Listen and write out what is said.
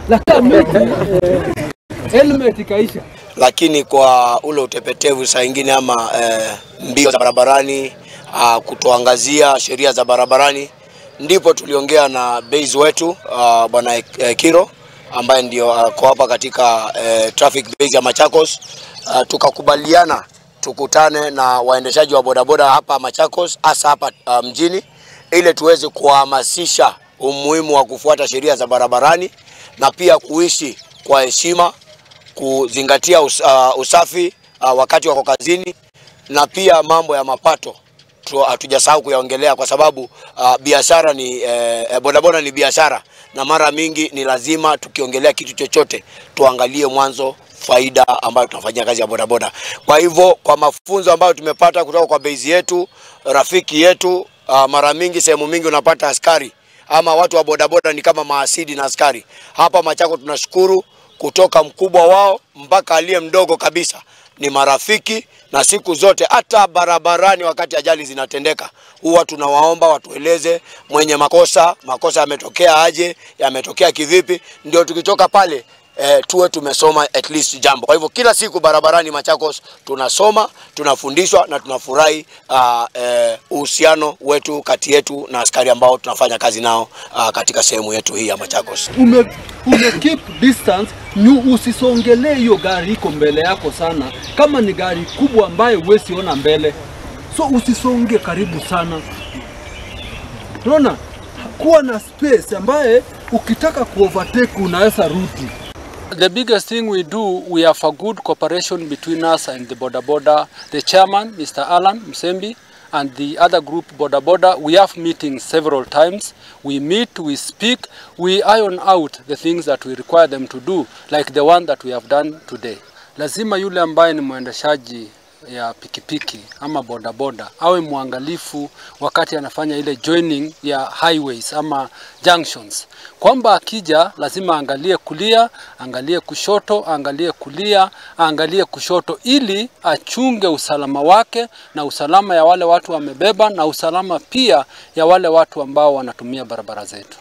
lakini helmet ikaisha. Lakini kwa ule utepetevu saa nyingine ama mbio za barabarani, kutoangazia sheria za barabarani, ndipo tuliongea na base wetu bwana Kiro ambaye ndio kwa hapa katika traffic base ya Machakos. Tukakubaliana tukutane na waendeshaji wa bodaboda hapa Machakos, hasa hapa mjini, ili tuweze kuhamasisha umuhimu wa kufuata sheria za barabarani na pia kuishi kwa heshima, kuzingatia usafi wakati wako kazini, na pia mambo ya mapato hatujasahau kuyaongelea, kwa sababu biashara ni bodaboda ni biashara, na mara mingi ni lazima tukiongelea kitu chochote tuangalie mwanzo faida ambayo tunafanyia kazi ya bodaboda. Kwa hivyo kwa mafunzo ambayo tumepata kutoka kwa base yetu, rafiki yetu, mara mingi sehemu mingi unapata askari ama watu wa bodaboda ni kama maasidi na askari. Hapa Machakos tunashukuru, kutoka mkubwa wao mpaka aliye mdogo kabisa ni marafiki, na siku zote hata barabarani wakati ajali zinatendeka huwa tunawaomba watueleze mwenye makosa yametokea aje, yametokea kivipi, ndio tukitoka pale tuwe tumesoma at least jambo. Kwa hivyo kila siku barabarani Machakos tunasoma, tunafundishwa na tunafurahi uhusiano wetu kati yetu na askari ambao tunafanya kazi nao katika sehemu yetu hii ya Machakos. Keep distance, usisongelee hiyo gari iko mbele yako sana. Kama ni gari kubwa ambayo huwezi ona mbele, so usisonge karibu sana. Unaona? Kuwa na space ambaye ukitaka kuovertake unaweza rudi. The biggest thing we do, we have a good cooperation between us and the boda, the chairman, Mr. Alan Msembi, and the other group boda. We have meetings several times. We meet, we speak, we iron out the things that we require them to do, like the one that we have done today. Lazima yule ambaye ni mwendeshaji ya pikipiki ama bodaboda awe muangalifu wakati anafanya ile joining ya highways ama junctions, kwamba akija lazima angalie kulia, angalie kushoto, angalie kulia, angalie kushoto, ili achunge usalama wake na usalama ya wale watu wamebeba na usalama pia ya wale watu ambao wanatumia barabara zetu.